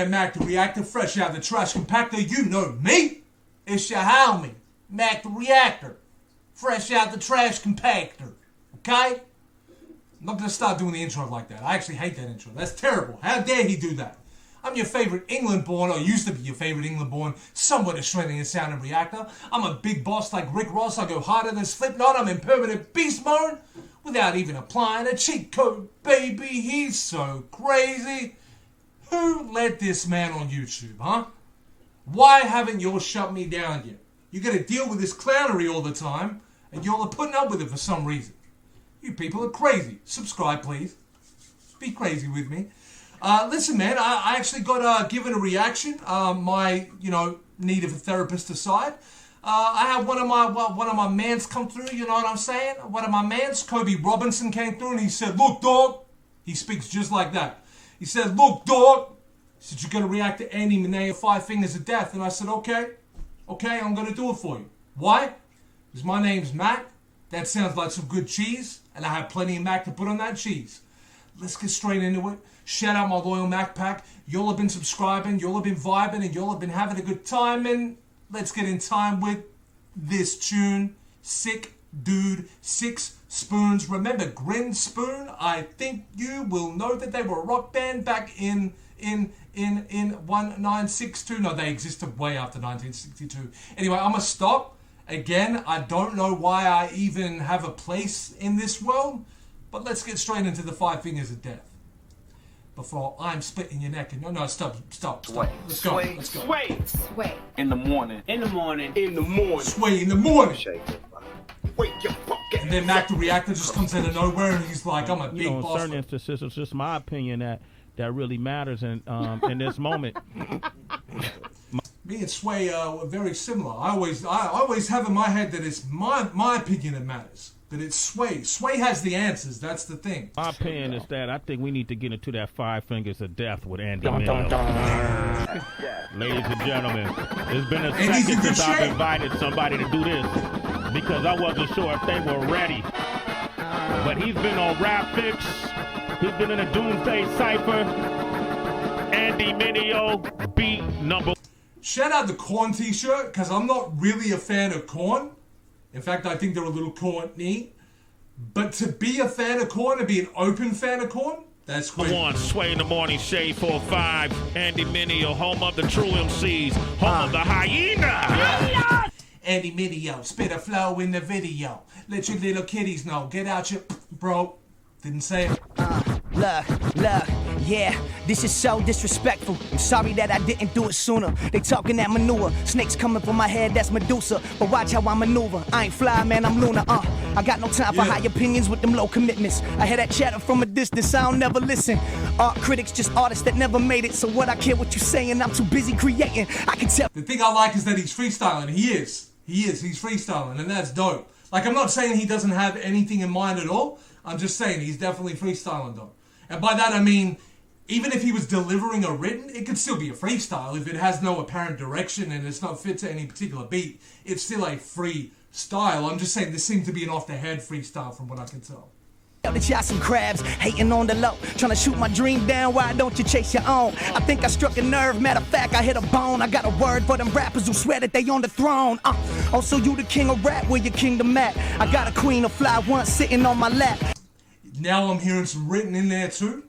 man Mac the Reactor, fresh out the trash compactor. You know me. It's your homie, Mac the Reactor, fresh out the trash compactor. Okay? I'm not going to start doing the intro like that. I actually hate that intro. That's terrible. How dare he do that? I'm your favorite England-born, or used to be your favorite England-born, somewhat Australian sounding reactor. I'm a big boss like Rick Ross. I go harder than Slipknot. I'm in permanent beast mode without even applying a cheat code, baby. He's so crazy. Who let this man on YouTube, huh? Why haven't you all shut me down yet? You got to deal with this clownery all the time, and you all are putting up with it for some reason. You people are crazy. Subscribe, please. Be crazy with me. Listen, man, I actually got given a reaction. My need of a therapist aside, I had one of my mans come through. You know what I'm saying? One of my mans, Kobe Robinson, came through and he said, "Look, dog." He speaks just like that. He said, "Look, dog." He said, "You got to react to Andy Mineo, 5 Fingers of Death." And I said, "Okay, I'm gonna do it for you." Why? Because my name's Mac. That sounds like some good cheese, and I have plenty of Mac to put on that cheese. Let's get straight into it. Shout out my loyal Mac Pack. Y'all have been subscribing, y'all have been vibing, and y'all have been having a good time. And let's get in time with this tune. Sick Dude, 6 Spoons. Remember Grin Spoon? I think you will know that they were a rock band back in 1962. No, they existed way after 1962. Anyway, I'm gonna stop. Again, I don't know why I even have a place in this world, but let's get straight into the 5 Fingers of Death. Before I'm splitting your neck. No, stop. Let's go. Sway. In the morning. Sway in the morning. Shake it. Wake your fucking. And then Mac the Reactor just comes out of nowhere and he's like, "I'm a big in boss." certain instances, it's just my opinion that really matters in this moment. Me and Sway are very similar. I always have in my head that it's my opinion that matters. That it's Sway. Sway has the answers. That's the thing. My opinion is that I think we need to get into that 5 Fingers of Death with Andy Mineo. Ladies and gentlemen, it's been a second since I've invited somebody to do this because I wasn't sure if they were ready. But he's been on Rap Fix. He's been in a Doomsday Cypher. Andy Mineo, beat number. Shout out the Korn t-shirt, because I'm not really a fan of Korn. In fact, I think they're a little corny. But to be a fan of Korn and be an open fan of Korn, that's crazy. Come on, Sway in the morning, Shade 4-5, Andy Mineo, home of the true MCs, home of the hyena. Andy Mineo, spit a flow in the video. Let your little kiddies know. Get out your bro. Didn't say it. Look, yeah, this is so disrespectful. I'm sorry that I didn't do it sooner. They talking that manure, snakes coming from my head, that's Medusa. But watch how I maneuver, I ain't fly, man, I'm lunar, I got no time for high opinions with them low commitments. I hear that chatter from a distance, I don't never listen. Art critics, just artists that never made it. So what I care what you saying, I'm too busy creating. I can tell. The thing I like is that he's freestyling. He's freestyling, and that's dope. Like, I'm not saying he doesn't have anything in mind at all. I'm just saying he's definitely freestyling though. And by that I mean, even if he was delivering a written, it could still be a freestyle. If it has no apparent direction and it's not fit to any particular beat, it's still a freestyle. I'm just saying this seemed to be an off-the-head freestyle from what I can tell. That y'all some crabs, hating on the low, trying to shoot my dream down, why don't you chase your own? I think I struck a nerve, matter of fact, I hit a bone. I got a word for them rappers who swear that they on the throne. Also you the king of rap, where your kingdom at? I got a queen of fly once sitting on my lap. Now I'm hearing some written in there too.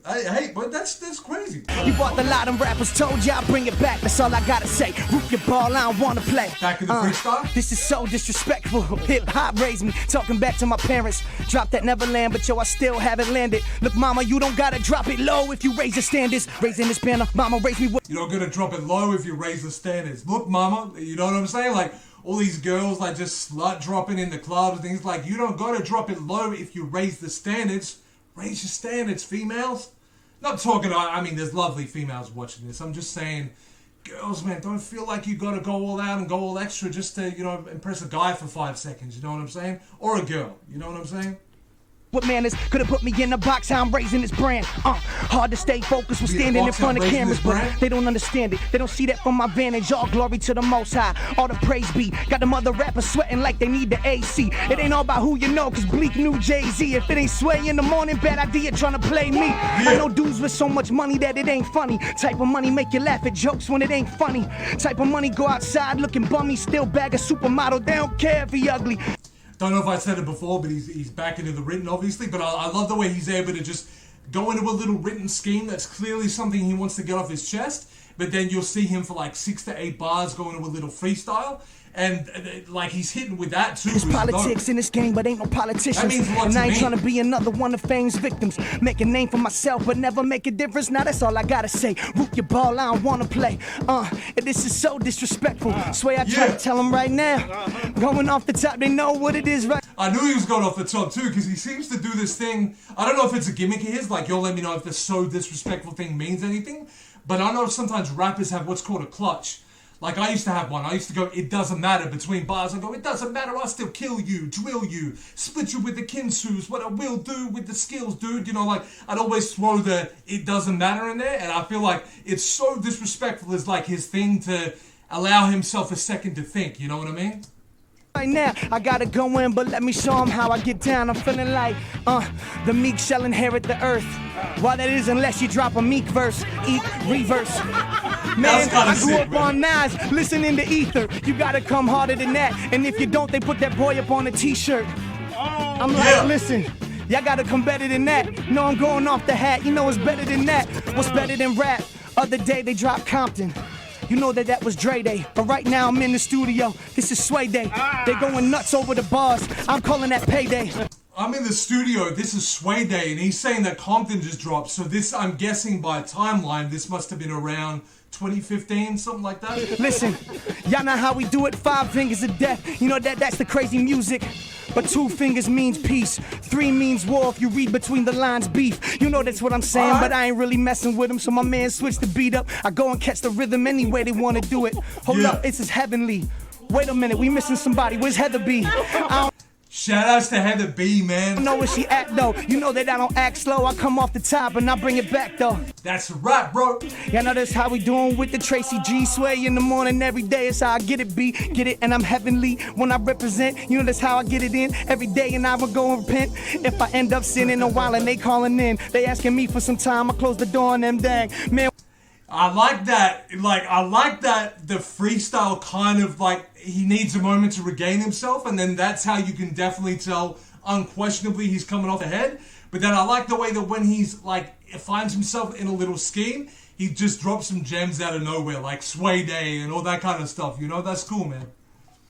Hey, but that's crazy. You bought the lot, them rappers told you I'll bring it back. That's all I gotta say. Roof your ball, I don't wanna play. Back in the freestyle? This is so disrespectful. Hip hop raised me, talking back to my parents. Dropped that Neverland, but yo, I still haven't landed. Look, mama, you don't gotta drop it low if you raise your standards. Raising this banner, mama raised me with. You don't gotta drop it low if you raise the standards. Look, mama, you know what I'm saying? Like, all these girls like just slut dropping in the clubs and things like, you don't gotta drop it low if you raise the standards. Raise your standards, females. Not talking, I mean, there's lovely females watching this. I'm just saying, girls, man, don't feel like you gotta go all out and go all extra just to, impress a guy for 5 seconds. You know what I'm saying? Or a girl. You know what I'm saying? with manners. Could've put me in a box, how I'm raising this brand. Hard to stay focused when Be a standing in box, front I'm of raising cameras, this but brand? they don't understand it. They don't see that from my vantage. All glory to the Most High. All the praise be. Got them other rappers sweating like they need the AC. It ain't all about who you know, cause Bleak knew Jay-Z. If it ain't Sway in the morning, bad idea trying to play me. I know dudes with so much money that it ain't funny. Type of money make you laugh at jokes when it ain't funny. Type of money go outside looking bummy, still bag a supermodel. They don't care if he ugly. Don't know if I said it before, but he's back into the written, obviously. But I love the way he's able to just go into a little written scheme that's clearly something he wants to get off his chest. But then you'll see him for like 6 to 8 bars go into a little freestyle. And like he's hitting with that too. There's politics in this game, but ain't no politicians. That means a lot and to I ain't me. trying to be another one of fame's victims. Make a name for myself, but never make a difference. Now that's all I gotta say. Root your ball, I don't wanna play. And this is so disrespectful. Swear I try to tell them right now. Going off the top, they know what it is, right? I knew he was going off the top too, because he seems to do this thing. I don't know if it's a gimmick of his, like, you'll let me know if this so disrespectful thing means anything. But I know sometimes rappers have what's called a clutch. Like, I used to have one. I used to go, it doesn't matter between bars. I go, it doesn't matter, I'll still kill you, drill you, split you with the kinsus, what I will do with the skills, dude. You know, like, I'd always throw the it doesn't matter in there. And I feel like it's so disrespectful as, like, his thing to allow himself a second to think. You know what I mean? Right now, I gotta go in, but let me show them how I get down. I'm feeling like, the meek shall inherit the earth. Why that is, unless you drop a meek verse, reverse. Man, I grew up on Nas, listening to Ether. You gotta come harder than that. And if you don't, they put that boy up on a t-shirt. I'm like, listen, y'all gotta come better than that. No, I'm going off the hat. You know it's better than that. What's better than rap? Other day they dropped Compton. You know that was Dre Day, but right now I'm in the studio. This is Sway Day. They going nuts over the bars. I'm calling that payday. I'm in the studio, this is Sway Day, and he's saying that Compton just dropped. So this, I'm guessing by timeline, this must have been around 2015, something like that. Listen, y'all know how we do it. 5 fingers of death. You know that's the crazy music. But 2 fingers means peace. 3 means war if you read between the lines beef. You know that's what I'm saying, but I ain't really messing with him. So my man switched the beat up. I go and catch the rhythm any way they want to do it. Hold up, it's heavenly. Wait a minute, we missing somebody. Where's Heather B? Shout outs to Heather B, man. I don't know where she at though. You know that I don't act slow. I come off the top and I bring it back though. That's a rap, bro. Y'all know that's how we doing with the Tracy G. Sway in the morning every day. It's how I get it, B. Get it, and I'm heavenly when I represent. You know that's how I get it in every day, and I will go and repent. If I end up sinning a while and they calling in, they asking me for some time. I close the door on them, dang. Man. I like that. I like that the freestyle kind of like he needs a moment to regain himself, and then that's how you can definitely tell unquestionably he's coming off the head. But then I like the way that when he's like finds himself in a little scheme, he just drops some gems out of nowhere, like Sway Day and all that kind of stuff. You know, that's cool, man.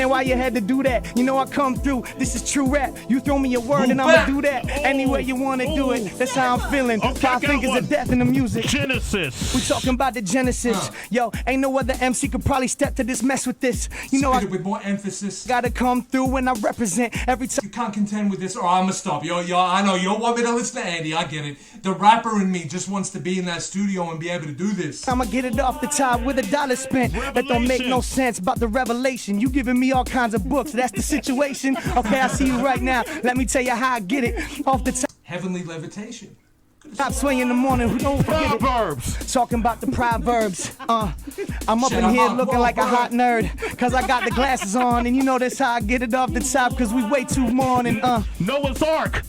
And why you had to do that? You know I come through. This is true rap. You throw me a word and I'ma do that. Any way you wanna do it. That's how I'm feeling. 5 fingers of death in the music. Genesis. We talking about the Genesis. Yo, ain't no other MC could probably step to this mess with this. You know Spit it with more emphasis. Gotta come through when I represent every time. You can't contend with this, or I'ma stop. Yo, I know you want me to listen to Andy. I get it. The rapper in me just wants to be in that studio and be able to do this. I'ma get it off the top with $1 spent. That don't make no sense about the revelation. You giving me all kinds of books. That's the situation. Okay, I see you right now. Let me tell you how I get it off the top. Heavenly levitation. Stop swaying in the morning. Don't forget Proverbs. it. Talking about the Proverbs. I'm up Shut in here up, looking like a hot nerd. Cause I got the glasses on. And you know that's how I get it off the top. Cause we way too morning. Noah's Ark.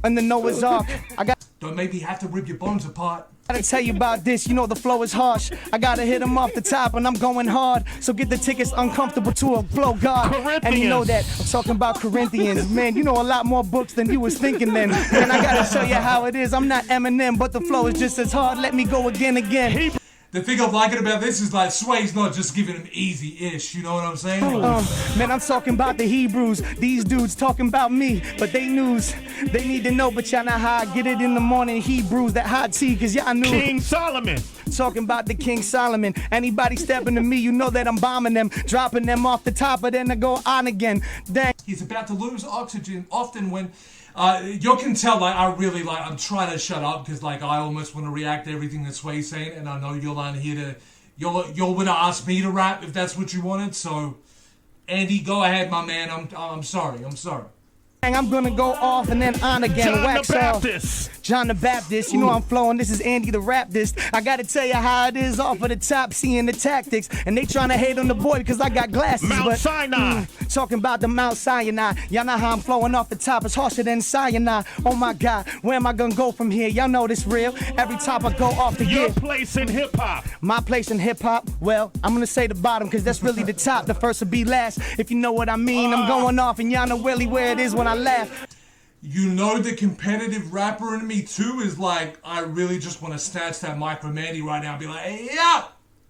And the Noah's Ark. I Don't make me have to rip your bones apart. gotta tell you about this, you know the flow is harsh. I gotta hit him off the top and I'm going hard. So get the tickets uncomfortable to a flow god. And you know that, I'm talking about Corinthians. Man, you know a lot more books than you was thinking then. And I gotta show you how it is. I'm not Eminem, but the flow is just as hard. Let me go again. The thing I'm liking about this is like Sway's not just giving him easy-ish, you know what I'm saying? Man, I'm talking about the Hebrews. These dudes talking about me, but they news. They need to know, but y'all know how I get it in the morning. Hebrews, that hot tea, cause y'all knew. King Solomon. Talking about the King Solomon. Anybody stepping to me, you know that I'm bombing them, dropping them off the top, but then I go on again. Dang. He's about to lose oxygen often when you can tell like I really like I'm trying to shut up because like I almost want to react to everything that Sway's saying, and I know you're on here to you're gonna ask me to rap if that's what you wanted. So Andy, go ahead, my man. I'm sorry. I'm gonna go off and then on again. John Wax the off. Baptist. John the Baptist, you know I'm flowing. This is Andy the Raptist. I gotta tell you how it is off of the top, seeing the tactics. And they trying to hate on the boy because I got glasses. Mount Sinai. Talking about the Mount Sinai. Y'all know how I'm flowing off the top. It's harsher than cyanide. Oh my God, where am I gonna go from here? Y'all know this real. Every time I go off the Your gear. place in hip hop. My place in hip hop, well, I'm gonna say the bottom because that's really the top. The first will be last, if you know what I mean. I'm going off and y'all know really where it is when I laugh. You know the competitive rapper in me too is like, I really just want to snatch that mic from Andy right now and be like, hey, yeah!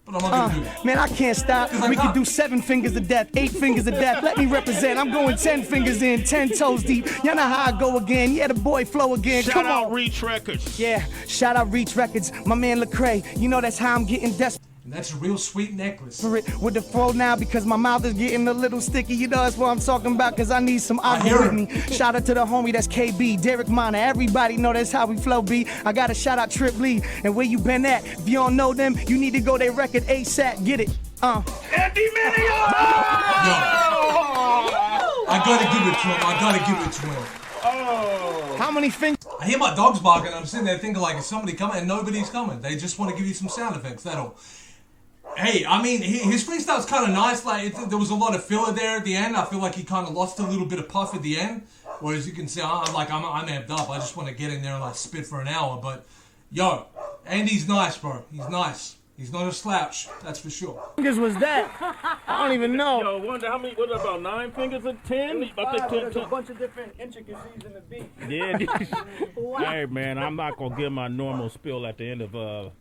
But I'm not gonna do that. Man, I can't stop. We can do 7 fingers of death, 8 fingers of death. Let me represent. I'm going 10 fingers in, 10 toes deep. Y'all know how I go again. Yeah, the boy flow again. Shout Come out on. Reach Records. Yeah, shout out Reach Records. My man Lecrae. You know that's how I'm getting desperate. And that's a real sweet necklace. With the fro now because my mouth is getting a little sticky. You know that's what I'm talking about because I need some I aqua hear with it. me. Shout out to the homie that's KB, Derek Minor. Everybody know that's how we flow B. I gotta shout out Trip Lee. And where you been at? If you don't know them, you need to go their record ASAP. Get it. Andy Mineo! I gotta give it to him. I gotta give it to him. How many fingers? I hear my dogs barking. I'm sitting there thinking like, is somebody coming? And nobody's coming. They just want to give you some sound effects. That all. Hey, I mean, his freestyle's kind of nice. Like, there was a lot of filler there at the end. I feel like he kind of lost a little bit of puff at the end. Whereas you can see, I'm amped up. I just want to get in there and like spit for an hour. But yo, Andy's nice, bro. He's nice. He's not a slouch, that's for sure. Fingers was that? I don't even know. Yo, wonder how many, what about 9 fingers or 10? There's a bunch of different intricacies in the beat. Yeah. Hey, man, I'm not going to give my normal spill at the end of a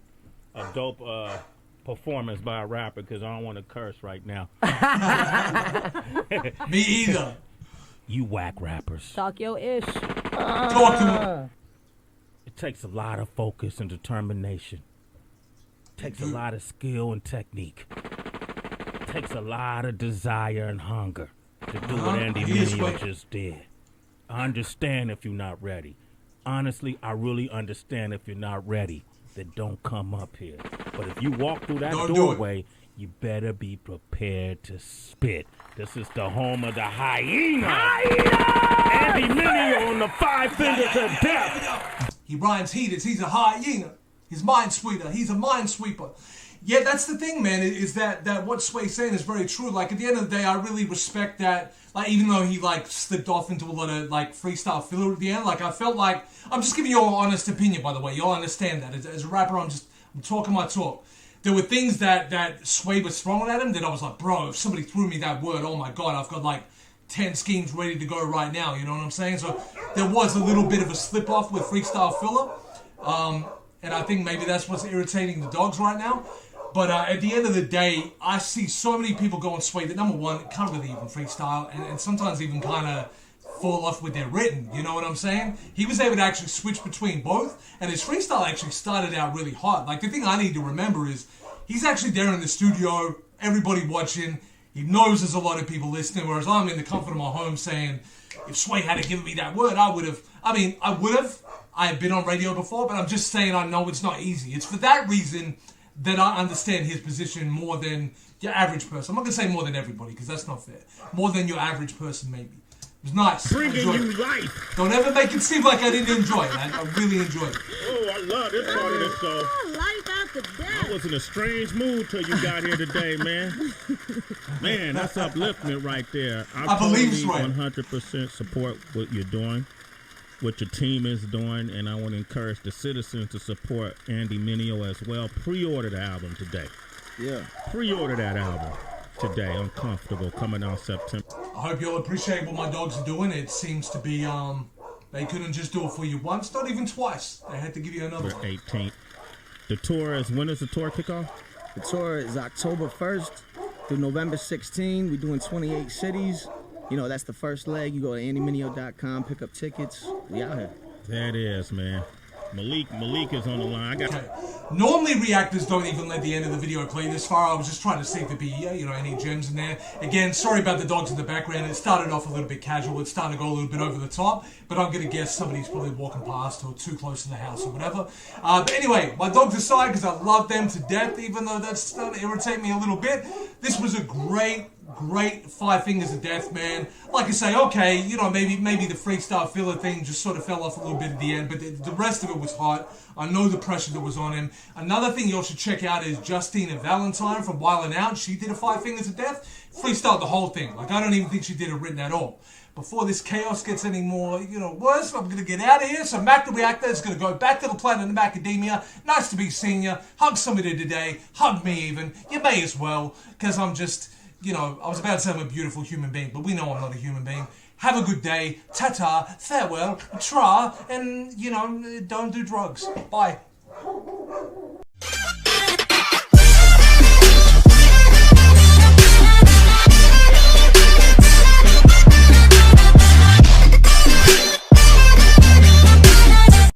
dope performance by a rapper because I don't want to curse right now. Me either. You whack rappers. Talk your ish. Talk to him. It takes a lot of focus and determination. It takes a lot of skill and technique. It takes a lot of desire and hunger to do what Andy Mineo just did. I understand if you're not ready. Honestly, I really understand if you're not ready. Then don't come up here. But if you walk through that doorway, you better be prepared to spit. This is the home of the hyena. Andy Mineo on the 5 fingers of death. He rhymes heaters. He's a hyena. He's minesweeper. He's a minesweeper. Yeah, that's the thing, man, is that what Sway's saying is very true. Like, at the end of the day, I really respect that. Like, even though he, like, slipped off into a lot of, like, freestyle filler at the end, like, I felt like, I'm just giving you an honest opinion, by the way. You'll understand that. As a rapper, I'm talking my talk. There were things that Sway was throwing at him that I was like, bro, if somebody threw me that word, oh my God, I've got, like, 10 schemes ready to go right now, you know what I'm saying? So there was a little bit of a slip-off with freestyle filler. And I think maybe that's what's irritating the dogs right now. But at the end of the day, I see so many people going Sway that, number one, can't really even freestyle, and sometimes even kind of fall off with their written, you know what I'm saying? He was able to actually switch between both, and his freestyle actually started out really hot. Like, the thing I need to remember is, he's actually there in the studio, everybody watching, he knows there's a lot of people listening, whereas I'm in the comfort of my home saying, if Sway had given me that word, I would have. I have been on radio before, but I'm just saying I know it's not easy. It's for that reason that I understand his position more than your average person. I'm not going to say more than everybody, because that's not fair. More than your average person, maybe. It was nice. Bringing you life. Don't ever make it seem like I didn't enjoy it, man. I really enjoyed it. Oh, I love this part of the show. Life after death. I was in a strange mood till you got here today, man. Man, that's upliftment right there. I believe it's right. 100% support what you're doing, what your team is doing, and I want to encourage the citizens to support Andy Mineo as well. Pre-order the album today. Yeah. Pre-order that album today. Uncomfortable, coming out September. I hope you'll appreciate what my dogs are doing. It seems to be, they couldn't just do it for you once, not even twice. They had to give you another one. 18th. The tour is, when does the tour kick off? The tour is October 1st through November 16th. We're doing 28 cities. You know, that's the first leg. You go to andymineo.com, pick up tickets. We out here. That is, man. Malik is on the line. Okay. Normally reactors don't even let the end of the video play this far. I was just trying to see if there'd be, any gems in there. Again, sorry about the dogs in the background. It started off a little bit casual. It's starting to go a little bit over the top. But I'm going to guess somebody's probably walking past or too close to the house or whatever. But anyway, my dogs aside, because I love them to death, even though that's starting to irritate me a little bit. This was a great great 5 Fingers of Death, man. Like I say, okay, you know, maybe the freestyle filler thing just sort of fell off a little bit at the end, but the rest of it was hot. I know the pressure that was on him. Another thing you all should check out is Justina Valentine from Wildin' Out. She did a 5 Fingers of Death, freestyled the whole thing. Like, I don't even think she did it written at all. Before this chaos gets any more, you know, worse, I'm going to get out of here. So Mac the Reactor is going to go back to the planet of Macadamia. Nice to be seeing you. Hug somebody today. Hug me even. You may as well, because I'm just, you know, I was about to say I'm a beautiful human being, but we know I'm not a human being. Have a good day. Ta-ta. Farewell. Tra. And, you know, don't do drugs. Bye.